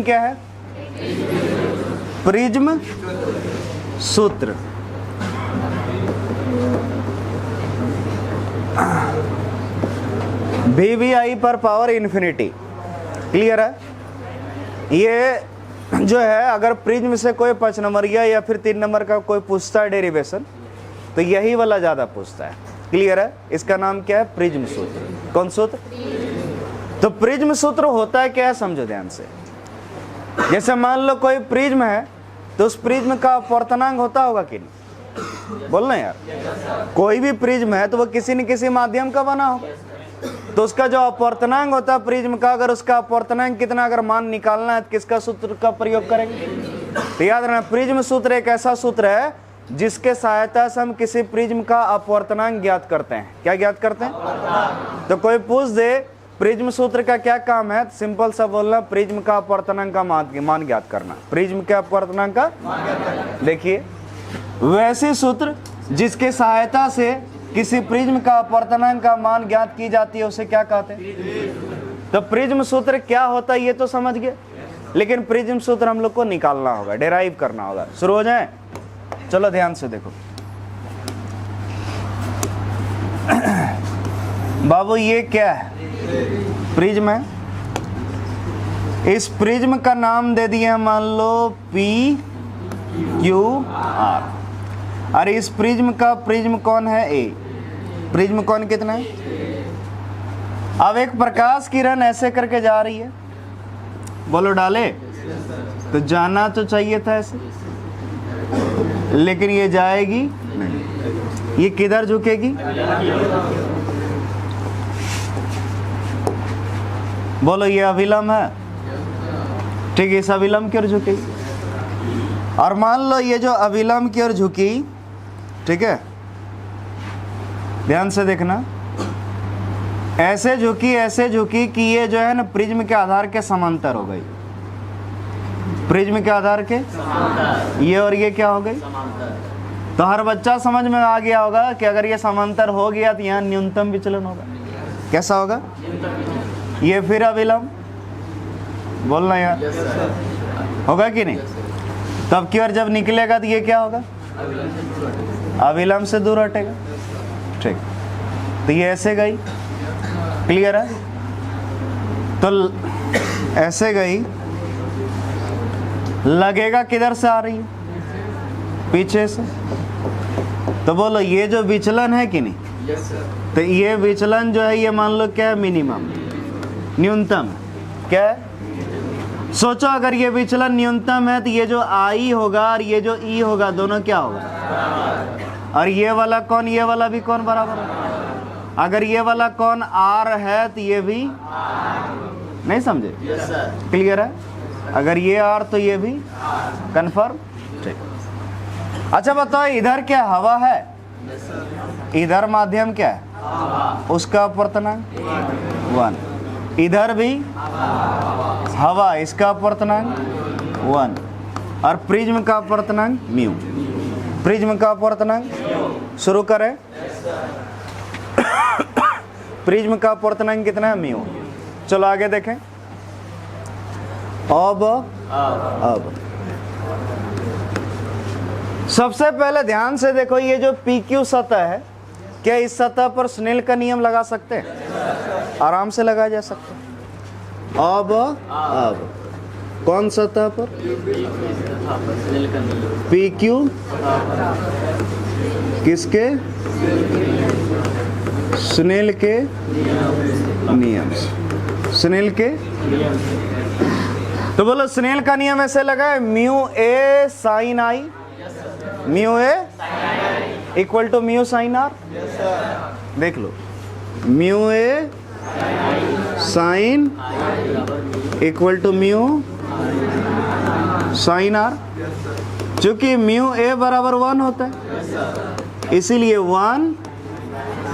क्या है? प्रिज्म सूत्र। VVI पर पावर इन्फिनिटी। क्लियर है? ये जो है अगर प्रिज्म से कोई 5 नंबरिया या फिर 3 नंबर का कोई पूछता है डेरिवेशन, तो यही वाला ज़्यादा पूछता है। क्लियर है? इसका नाम क्या है? प्रिज्म सूत्र। कौन सूत्र? तो प्रिज्म सूत्र होता है क्या है, समझो ध्यान से। जैसे मान लो कोई प्रिज्म है, तो उस प्रिज्म का अपवर्तनांक होता होगा कि नहीं? बोलना यार। कोई भी प्रिज्म है तो वो किसी न किसी माध्यम का बना होगा, तो उसका जो अपवर्तनांक होता है प्रिज्म का, अगर उसका अपवर्तनांक कितना अगर मान निकालना है तो किसका सूत्र का प्रयोग करेंगे? तो याद रखना, प्रिज्म सूत्र एक ऐसा सूत्र है जिसके सहायता से हम किसी प्रिज्म का अपवर्तनांक ज्ञात करते हैं। क्या ज्ञात करते हैं? तो कोई पूछ दे प्रिज्म सूत्र का क्या काम है, सिंपल सा बोलना, प्रिज्म का अपवर्तनांक का मान ज्ञात करना। प्रिज्म के अपवर्तनांक का देखिए, वैसे सूत्र जिसके सहायता से किसी प्रिज्म का अपवर्तनांक का मान ज्ञात की जाती है उसे क्या कहते हैं? तो प्रिज्म सूत्र क्या होता है ये तो समझ गए, लेकिन प्रिज्म सूत्र हम लोग को निकालना होगा, डेराइव करना होगा। शुरू हो जाए? चलो ध्यान से देखो बाबू, ये क्या है? प्रिज्म है। इस प्रिज्म का नाम दे दिया मान लो PQR, और इस प्रिज्म का प्रिज्म कौन है? A। प्रिज्म कौन कितना है? अब एक प्रकाश किरण ऐसे करके जा रही है, बोलो डाले, तो जाना तो चाहिए था ऐसे, लेकिन ये जाएगी नहीं। ये किधर झुकेगी? बोलो, ये अविलंब है, ठीक है, इस अविलंब की ओर झुकेगी। और मान लो ये जो अविलंब की ओर झुकी, ठीक है, ध्यान से देखना, ऐसे झुकी कि ये जो है ना प्रिज्म के आधार के समांतर हो गई। प्रिज्म के आधार के ये और ये क्या हो गई? तो हर बच्चा समझ में आ गया होगा कि अगर ये समांतर हो गया तो यहाँ न्यूनतम विचलन होगा। कैसा होगा? ये फिर अविलंब, बोलना यार, होगा कि नहीं? तब की ओर जब निकलेगा तो ये क्या होगा? अविलंब से दूर हटेगा। ठीक, तो ये ऐसे गई। क्लियर है? तो ऐसे गई, लगेगा किधर से आ रही है? पीछे से। तो बोलो, ये जो विचलन है कि नहीं, तो ये विचलन जो है ये मान लो क्या है? मिनिमम, न्यूनतम। क्या है? सोचो, अगर ये विचलन न्यूनतम है तो ये जो I होगा और ये जो E होगा दोनों क्या होगा? और ये वाला कौन, ये वाला भी कौन बराबर है? अगर ये वाला कौन R है तो ये भी नहीं, समझे? क्लियर है? अगर ये R तो ये भी कन्फर्म। ठीक। अच्छा बताओ, इधर क्या हवा है? इधर माध्यम क्या है? उसका अपवर्तनांक 1। इधर भी हवा, इसका अपवर्तनांक 1। और प्रिज्म का अपवर्तनांक म्यू। प्रिज्म का अपवर्तनांक शुरू करें। प्रिज्म का अपवर्तनांक कितना है? म्यू। चलो आगे देखें। अब सबसे पहले ध्यान से देखो, ये जो PQ सतह है, क्या इस सतह पर स्नेल का नियम लगा सकते हैं? आराम से लगाया जा सकता है। अब कौन सतह पर? PQ किसके? स्नेल के नियम से। स्नेल के, तो बोलो स्नेल का नियम ऐसे लगा है, mu A sine I, mu A equal to mu sine R. देख लो, mu A sine equal to mu sine R. चूंकि म्यू ए बराबर 1 होता है, इसीलिए 1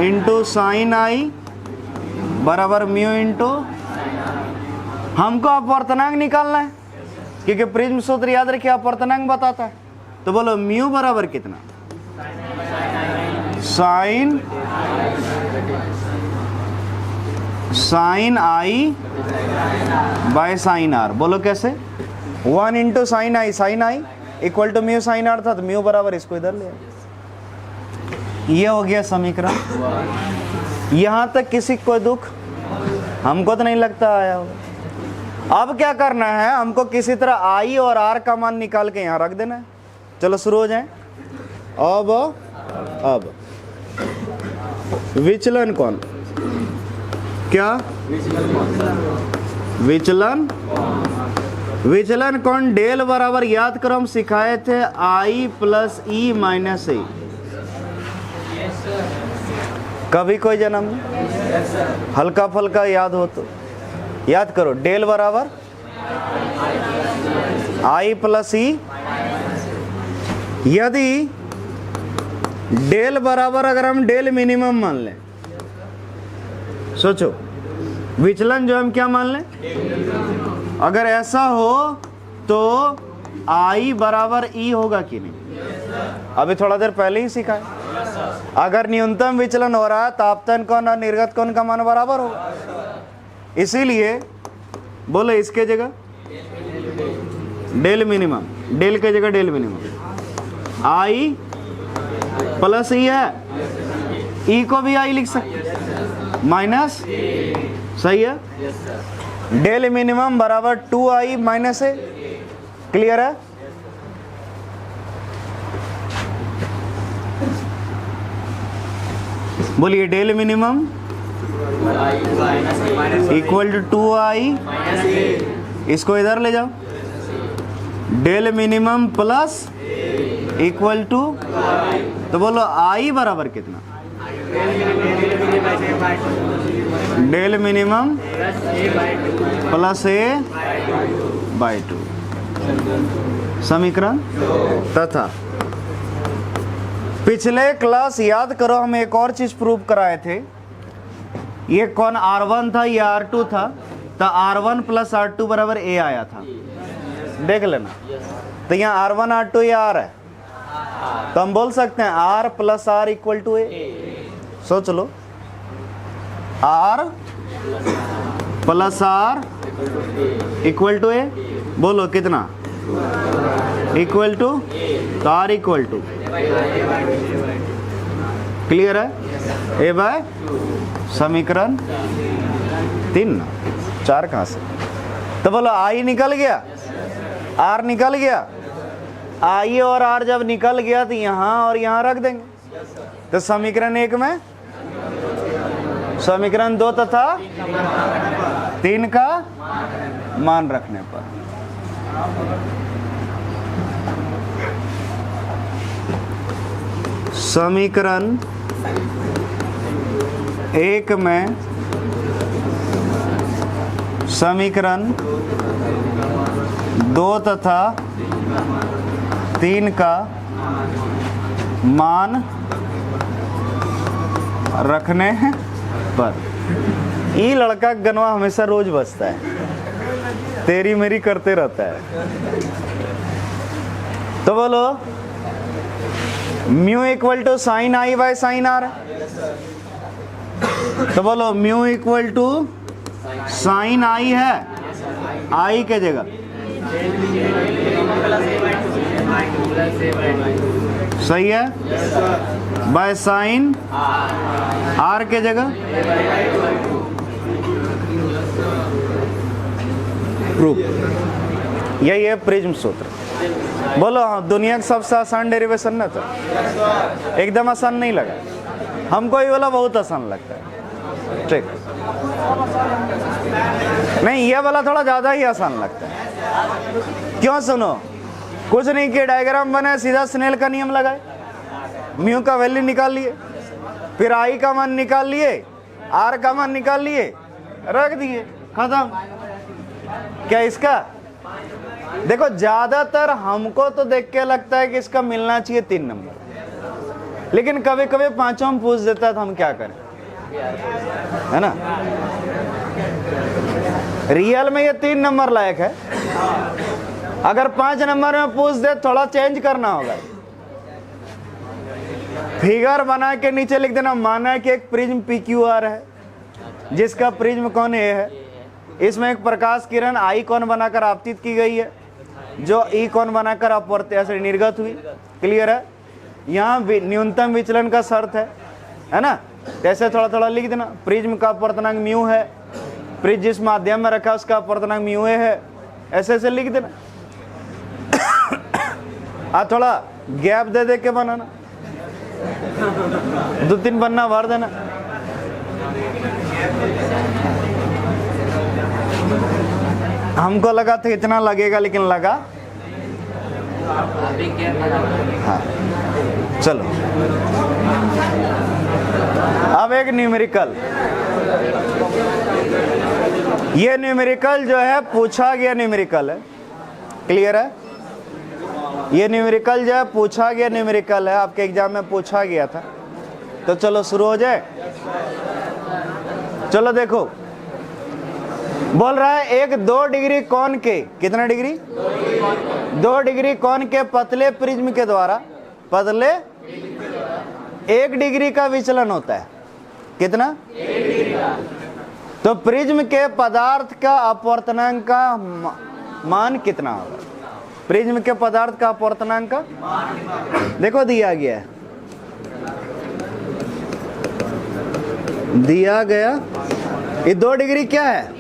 इंटू साइन आई बराबर म्यू इंटू, हमको अपवर्तनांक निकालना है क्योंकि प्रिज्म सूत्र याद रखिए अपवर्तनांक बताता है। तो बोलो म्यू बराबर कितना? Sine sine i by sine r. बोलो कैसे? 1 into sine i, sine i equal to mu sine r था, तो म्यू बराबर इसको इधर ले। ये हो गया समीकरण। यहां तक किसी को कोई दुख? हमको तो नहीं लगता आया होगा। अब क्या करना है, हमको किसी तरह आई और आर का मान निकाल के यहां रख देना है। चलो शुरू हो जाए। अब विचलन कौन? क्या विचलन कौन? डेल बराबर याद करो, हम सिखाए थे आई प्लस ई माइनस ए। कभी कोई जन्म में हल्का फल्का याद हो तो याद करो। डेल बराबर आई प्लस ई। यदि डेल बराबर अगर हम डेल मिनिमम मान लें, सोचो विचलन जो हम क्या मान लें, अगर ऐसा हो तो आई बराबर ई होगा कि नहीं? अभी थोड़ा देर पहले ही सीखा है। अगर न्यूनतम विचलन हो रहा है तो आपतन कोण और निर्गत कोण का मान बराबर होगा। इसीलिए बोलो इसके जगह डेल मिनिमम, डेल के जगह डेल मिनिमम आई प्लस ई है, ई को भी आई लिख सकते माइनस, सही है। डेल मिनिमम बराबर 2i माइनस ए। क्लियर है? बोलिए del minimum equal to 2i, इसको इधर ले जाओ। Del minimum plus equal to, तो बोलो i बराबर कितना? Del minimum plus A by 2 समीकरण। तथा पिछले क्लास याद करो, हम एक और चीज प्रूव कराए थे। ये कौन R1 था, ये R2 था, तो R1 प्लस R2 बराबर A आया था। देख लेना। तो यहाँ R1 R2 ये R है, तो हम बोल सकते हैं R plus R equal to A। सोच लो, R plus R equal to A। बोलो कितना? इक्वल टू, तो R इक्वल टू, क्लियर है? ए बाय समीकरण 3, 4 कहां से? तो बोलो आई निकल गया, आर निकल गया। आई और आर जब निकल गया तो यहां और यहां रख देंगे। तो समीकरण 1 में समीकरण 2 तथा 3 का मान रखने पर समीकरण 1 में समीकरण 2 तथा 3 का मान रखने पर। ये लड़का गनवा हमेशा रोज बचता है, तेरी मेरी करते रहता है। तो बोलो mu equal to sine i by sine r. तो बोलो mu equal to sine i है, आई के जगह सही है, बाय साइन आर के जगह प्रूफ। यही है प्रिज्म सूत्र। बोलो हाँ, दुनिया का सबसे आसान डेरिवेशन ना था? एकदम आसान नहीं लगा हमको, ये वाला बहुत आसान लगता है। ठीक, नहीं ये वाला थोड़ा ज्यादा ही आसान लगता है। क्यों? सुनो, कुछ नहीं किया, डायग्राम बनाया, सीधा स्नेल का नियम लगाए, म्यू का वैल्यू निकाल लिए, फिर आई का मान निकाल लिए, आर का मान निकाल लिए, रख दिए, खत्म। क्या इसका? देखो ज्यादातर हमको तो देख के लगता है कि इसका मिलना चाहिए 3 नंबर, लेकिन कभी कभी 5वां में पूछ देता है तो हम क्या करें, है ना? रियल में ये 3 नंबर लायक है। अगर 5 नंबर में पूछ दे थोड़ा चेंज करना होगा। फिगर बना के नीचे लिख देना, माना कि एक प्रिज्म PQR है, जिसका प्रिज्म कोण ए है। इसमें एक प्रकाश किरण आई कोण बनाकर आपतित की गई है, जो ई कोण बनाकर अपवर्त्य से निर्गत हुई। क्लियर है। यहाँ न्यूनतम विचलन का शर्त है ना। ऐसे थोड़ा थोड़ा लिख देना। प्रिज्म का अपवर्तनांक म्यू है, प्रिज्म जिस माध्यम में रखा उसका अपवर्तनांक म्यू ए है, ऐसे ऐसे लिख देना। थोड़ा गैप दे दे के बनाना, 2-3 पन्ना भर देना। हमको लगा था इतना लगेगा, लेकिन लगा। हाँ चलो, अब एक न्यूमेरिकल। ये न्यूमेरिकल जो है पूछा गया न्यूमेरिकल है। क्लियर है। ये न्यूमेरिकल जो है पूछा गया न्यूमेरिकल है, आपके एग्जाम में पूछा गया था। तो चलो शुरू हो जाए। चलो देखो, बोल रहा है एक 2 डिग्री कोण के, कितना डिग्री? 2 डिग्री कोण के पतले प्रिज्म के द्वारा, पतले 1 डिग्री का विचलन होता है। कितना? 1 डिग्री का। तो प्रिज्म के पदार्थ का अपवर्तनांक का मान कितना होगा? प्रिज्म के पदार्थ का अपवर्तनांक का देखो दिया गया है, दिया गया। ये 2 डिग्री क्या है?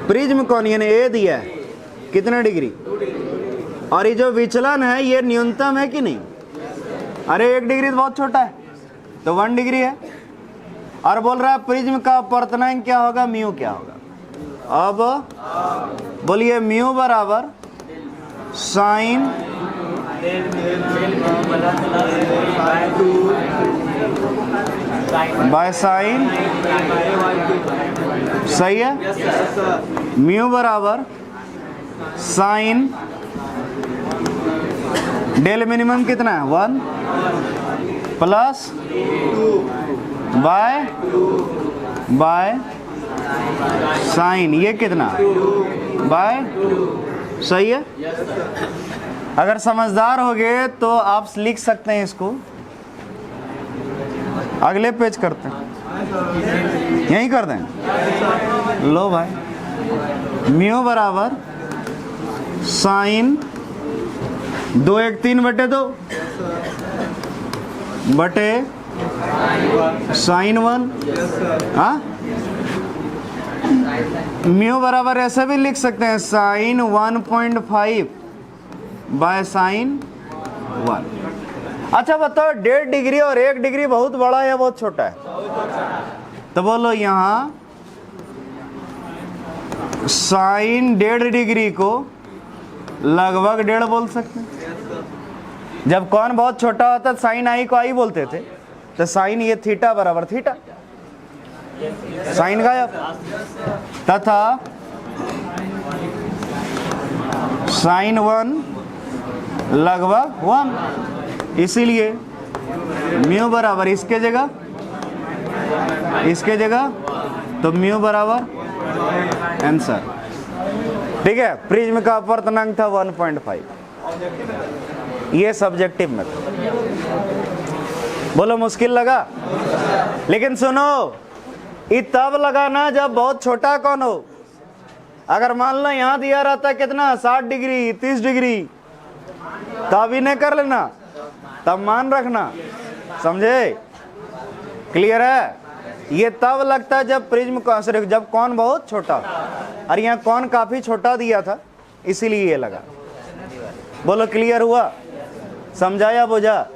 प्रिज्म कोण, यानी ए दिया है। कितना डिग्री? और ये जो विचलन है ये न्यूनतम है कि नहीं? अरे 1 डिग्री तो बहुत छोटा है, तो 1 डिग्री है। और बोल रहा है प्रिज्म का अपवर्तनांक क्या होगा? म्यू क्या होगा? अब बोलिए म्यू बराबर साइन बाय साइन। सही है। म्यू बराबर साइन, डेल मिनिमम कितना है? 1 प्लस बाय साइन, ये कितना? बाय। सही है। अगर समझदार हो गए तो आप लिख सकते हैं इसको। अगले पेज करते हैं, यही कर दें। लो भाई, म्यू बराबर साइन 2 1 3/2 बटे साइन 1। हाँ, म्यू बराबर ऐसे भी लिख सकते हैं, साइन 1.5 बाय साइन 1। अच्छा बताओ, 1.5 डिग्री और 1 डिग्री बहुत बड़ा है या बहुत छोटा है? तो बोलो यहाँ साइन 1.5 डिग्री को लगभग 1.5 बोल सकते हैं। जब कोण बहुत छोटा होता साइन आई को आई बोलते थे, तो साइन ये थीटा बराबर थीटा, साइन गायब। तथा साइन 1 लगभग 1, इसीलिए म्यू बराबर इसके जगह तो म्यू बराबर आंसर। ठीक है। प्रिज्म का अपवर्तनांक था 1.5। ये सब्जेक्टिव में था। बोलो मुश्किल लगा? लेकिन सुनो, ये तब लगा ना जब बहुत छोटा कोण हो। अगर मान लो यहां दिया रहता कितना, 60 डिग्री 30 डिग्री, तब ही नहीं कर लेना, तब मान रखना। समझे? क्लियर है। ये तब लगता है जब प्रिज्म का, जब कोण बहुत छोटा, और यहाँ कोण काफी छोटा दिया था, इसीलिए ये लगा। बोलो क्लियर हुआ? समझाया बुझा?